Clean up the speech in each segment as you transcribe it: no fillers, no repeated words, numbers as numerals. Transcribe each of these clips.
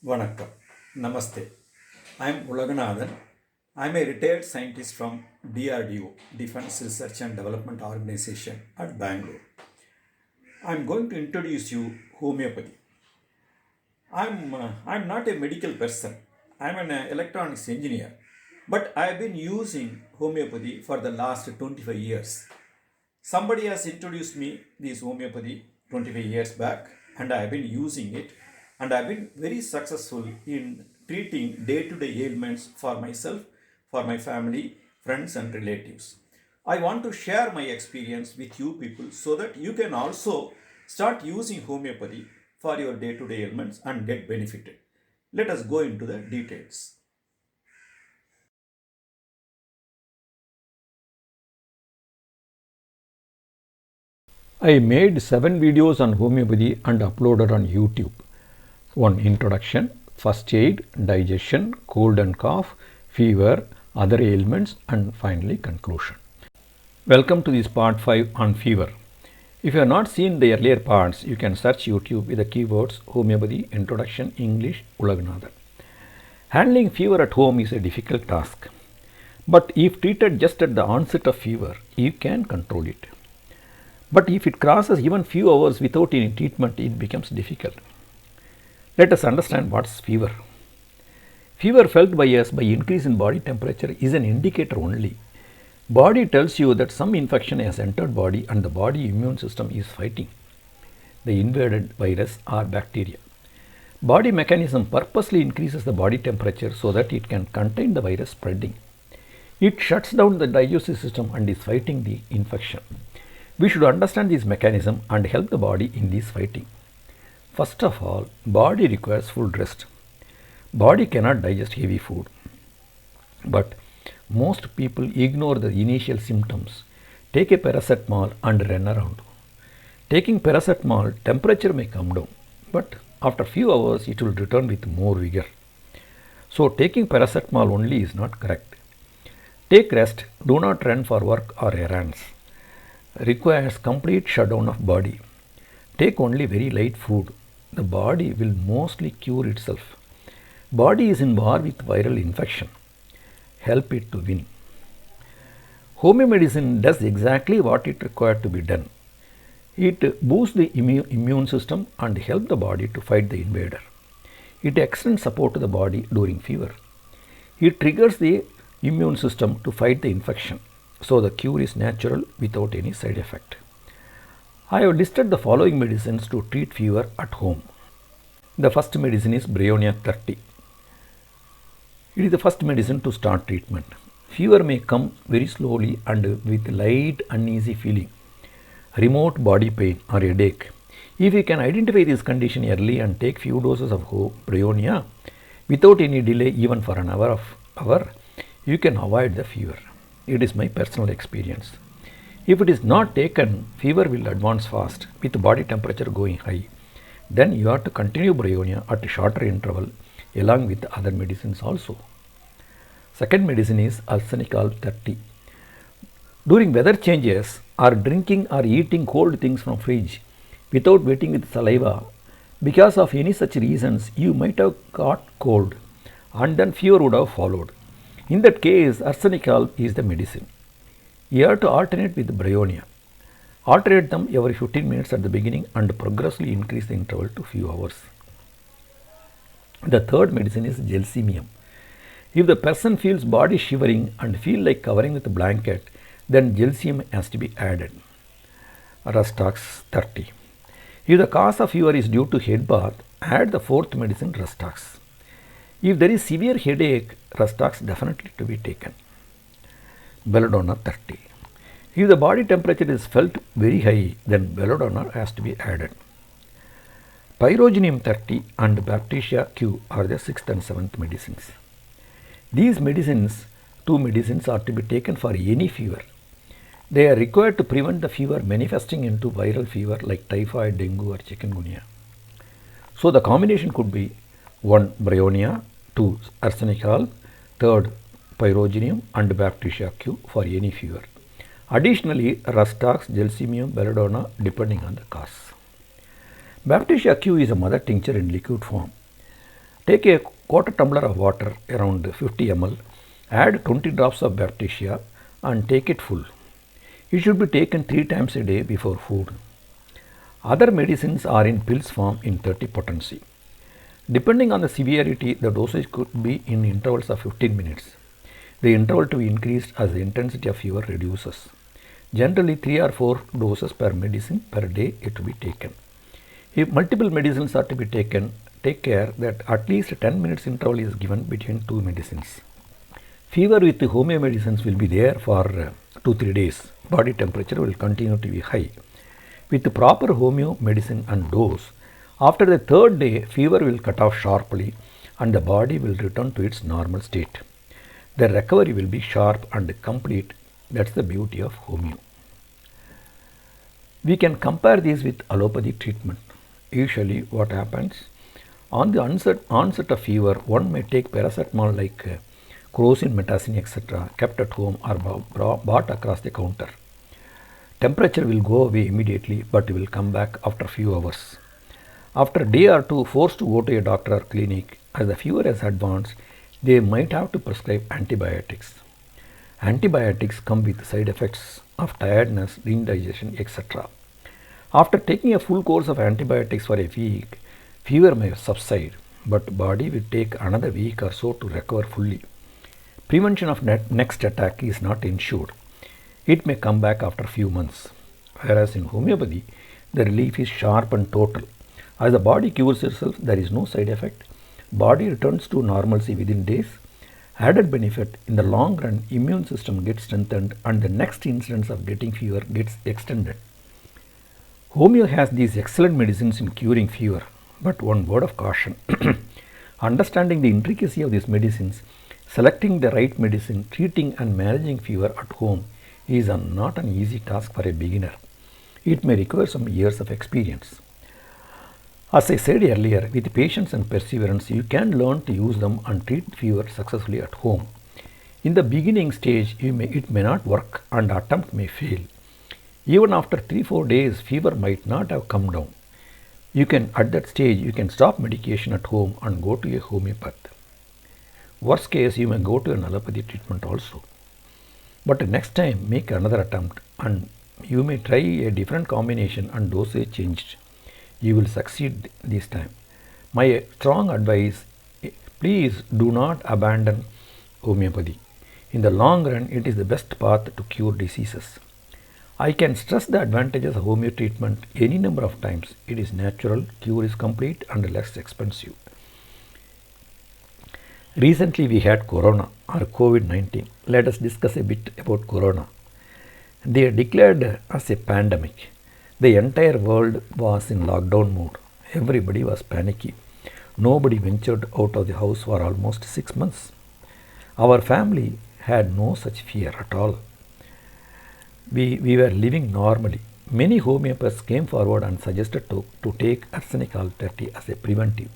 Vanakkam. Namaste. I am Ulaganathan. I am a retired scientist from DRDO, Defense Research and Development Organization at Bangalore. I am going to introduce you homeopathy. I'm not a medical person. I'm an electronics engineer, but I have been using homeopathy for the last 25 years. Somebody has introduced me this homeopathy 25 years back, and I have been using it, and I have been very successful in treating day-to-day ailments for myself, for my family, friends, and relatives. I want to share my experience with you people so that you can also start using homeopathy for your day-to-day ailments and get benefited. Let us go into the details. I made 7 videos on homeopathy and uploaded on YouTube. One introduction, first aid, digestion, cold and cough, fever, other ailments, and finally conclusion. Welcome to this part 5 on fever. If you have not seen the earlier parts, you can search YouTube with the keywords homeopathy, introduction, English, Ulaganathan. Handling fever at home is a difficult task. But if treated just at the onset of fever, you can control it. But if it crosses even few hours without any treatment, it becomes difficult. Let us understand what is fever. Fever felt by us by increase in body temperature is an indicator only. Body tells you that some infection has entered body and the body immune system is fighting the invaded virus or bacteria. Body mechanism purposely increases the body temperature so that it can contain the virus spreading. It shuts down the digestive system and is fighting the infection. We should understand this mechanism and help the body in this fighting. First of all, body requires full rest. Body cannot digest heavy food. But most people ignore the initial symptoms. Take a paracetamol and run around. Taking paracetamol, temperature may come down, but after few hours it will return with more vigor. So taking paracetamol only is not correct. Take rest, do not run for work or errands. Requires complete shutdown of body. Take only very light food. The body will mostly cure itself. Body is in war with viral infection. Help it to win. Home medicine does exactly what it required to be done. It boosts the immune system and helps the body to fight the invader. It extends support to the body during fever. It triggers the immune system to fight the infection. So the cure is natural without any side effect. I have listed the following medicines to treat fever at home. The first medicine is Bryonia 30. It is the first medicine to start treatment. Fever may come very slowly and with light uneasy feeling, remote body pain or headache. If you can identify this condition early and take few doses of Bryonia without any delay even for an hour, you can avoid the fever. It is my personal experience. If it is not taken, fever will advance fast with body temperature going high. Then you have to continue Bryonia at a shorter interval along with other medicines also. Second medicine is Arsenicol 30. During weather changes or drinking or eating cold things from fridge without wetting with saliva, because of any such reasons you might have caught cold and then fever would have followed. In that case, arsenicol is the medicine. You have to alternate with Bryonia. Alternate them every 15 minutes at the beginning and progressively increase the interval to few hours. The third medicine is Gelsemium. If the person feels body shivering and feel like covering with a blanket, then Gelsemium has to be added. Rustox 30. If the cause of fever is due to head bath, add the fourth medicine Rustox. If there is severe headache, Rustox definitely to be taken. Belladonna 30. If the body temperature is felt very high, then belladonna has to be added. Pyrogenium 30 and Baptisia Q are the 6th and 7th medicines. These two medicines are to be taken for any fever. They are required to prevent the fever manifesting into viral fever like typhoid, dengue or chikungunya. So the combination could be 1. Bryonia, 2. Arsenicol, 3. Pyrogenium and Baptisia Q for any fever. Additionally, Rustox, Gelsemium, Belladonna depending on the cause. Baptisia Q is a mother tincture in liquid form. Take a quarter tumbler of water, around 50 ml, add 20 drops of Baptisia and take it full. It should be taken 3 times a day before food. Other medicines are in pills form in 30 potency. Depending on the severity, the dosage could be in intervals of 15 minutes. The interval to be increased as the intensity of fever reduces. Generally 3 or 4 doses per medicine per day is to be taken. If multiple medicines are to be taken, take care that at least 10 minutes interval is given between 2 medicines. Fever with homeo medicines will be there for 2-3 days. Body temperature will continue to be high. With proper homeo medicine and dose, after the 3rd day, fever will cut off sharply and the body will return to its normal state. The recovery will be sharp and complete. That's the beauty of homeo. We can compare this with allopathic treatment. Usually what happens, on the onset of fever, one may take paracetamol like crocin, metacin, etc. kept at home or bought across the counter. Temperature will go away immediately but will come back after a few hours. After a day or two, forced to go to a doctor or clinic, as the fever has advanced, they might have to prescribe antibiotics. Antibiotics come with side effects of tiredness, indigestion, etc. After taking a full course of antibiotics for a week, fever may subside, but body will take another week or so to recover fully. Prevention of next attack is not ensured. It may come back after a few months. Whereas in homeopathy, the relief is sharp and total. As the body cures itself, there is no side effect. Body returns to normalcy within days. Added benefit, in the long run, immune system gets strengthened and the next instance of getting fever gets extended. Homeo has these excellent medicines in curing fever, but one word of caution. Understanding the intricacy of these medicines, selecting the right medicine, treating and managing fever at home is not an easy task for a beginner. It may require some years of experience. As I said earlier, with patience and perseverance, you can learn to use them and treat fever successfully at home. In the beginning stage, it may not work and attempt may fail. Even after 3-4 days, fever might not have come down. At that stage, you can stop medication at home and go to a homeopath. Worst case, you may go to an allopathy treatment also. But next time, make another attempt and you may try a different combination and dosage changed. You will succeed this time. My strong advice, please do not abandon homeopathy. In the long run, it is the best path to cure diseases. I can stress the advantages of homeo treatment any number of times. It is natural, cure is complete and less expensive. Recently we had Corona or COVID-19. Let us discuss a bit about Corona. They declared as a pandemic. The entire world was in lockdown mode. Everybody was panicky. Nobody ventured out of the house for almost 6 months. Our family had no such fear at all. We were living normally. Many homeopaths came forward and suggested to take arsenic alternative as a preventive.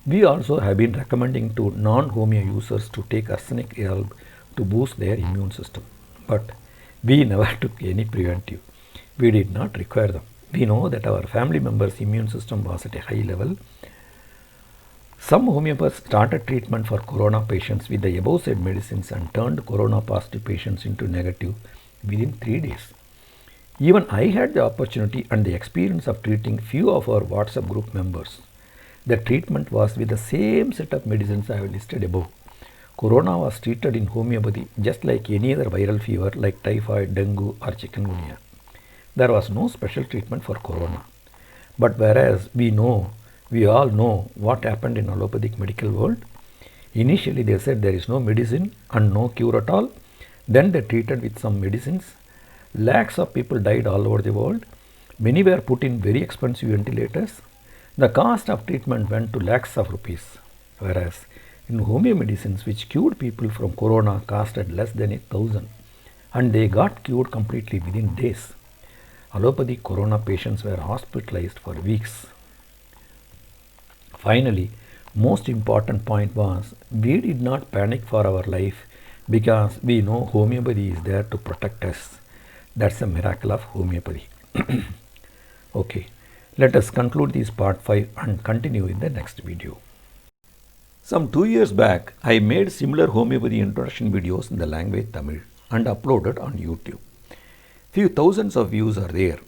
We also have been recommending to non-homeo users to take arsenic herb to boost their immune system. But we never took any preventive. We did not require them. We know that our family members' immune system was at a high level. Some homeopaths started treatment for corona patients with the above said medicines and turned corona positive patients into negative within 3 days. Even I had the opportunity and the experience of treating few of our WhatsApp group members. The treatment was with the same set of medicines I have listed above. Corona was treated in homeopathy just like any other viral fever like typhoid, dengue or chikungunya. There was no special treatment for corona. But whereas we all know what happened in allopathic medical world. Initially they said there is no medicine and no cure at all. Then they treated with some medicines. Lakhs of people died all over the world. Many were put in very expensive ventilators. The cost of treatment went to lakhs of rupees. Whereas in homeo medicines which cured people from corona costed less than 1,000 and they got cured completely within days. Allopathic corona patients were hospitalized for weeks. Finally, most important point was we did not panic for our life because we know homeopathy is there to protect us. That's a miracle of homeopathy. Okay, let us conclude this part 5 and continue in the next video. Some 2 years back, I made similar homeopathy introduction videos in the language Tamil and uploaded on YouTube. Few thousands of views are there.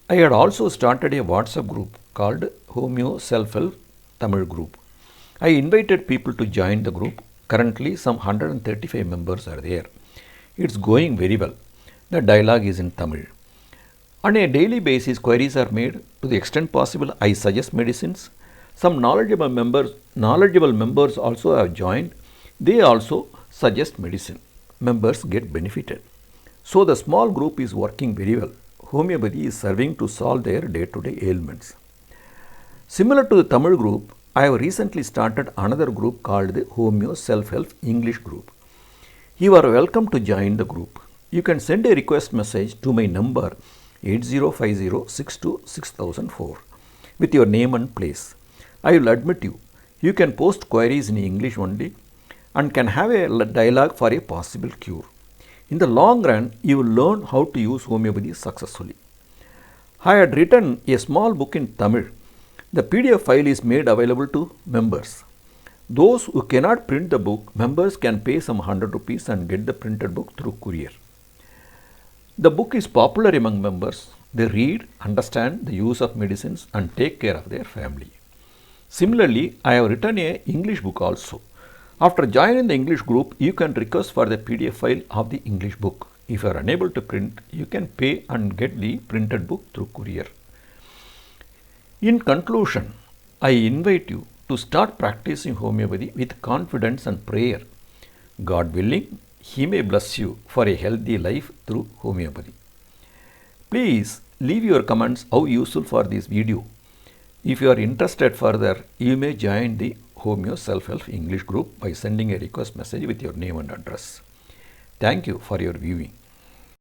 I had also started a WhatsApp group called Homeo Self-Help Tamil Group. I invited people to join the group. Currently, some 135 members are there. It's going very well. The dialogue is in Tamil. On a daily basis, queries are made. To the extent possible, I suggest medicines. Some knowledgeable members also have joined. They also suggest medicine. Members get benefited. So the small group is working very well. Homeopathy is serving to solve their day-to-day ailments. Similar to the Tamil group, I have recently started another group called the Homeo Self-Help English Group. You are welcome to join the group. You can send a request message to my number 8050626004 with your name and place. I will admit you. You can post queries in English only and can have a dialogue for a possible cure. In the long run, you will learn how to use homeopathy successfully. I had written a small book in Tamil. The PDF file is made available to members. Those who cannot print the book, members can pay some 100 rupees and get the printed book through courier. The book is popular among members. They read, understand the use of medicines and take care of their family. Similarly, I have written an English book also. After joining the English group, you can request for the PDF file of the English book. If you are unable to print, you can pay and get the printed book through courier. In conclusion, I invite you to start practicing homeopathy with confidence and prayer. God willing, He may bless you for a healthy life through homeopathy. Please leave your comments how useful for this video. If you are interested further, you may join the Homeo Self-Help English group by sending a request message with your name and address. Thank you for your viewing.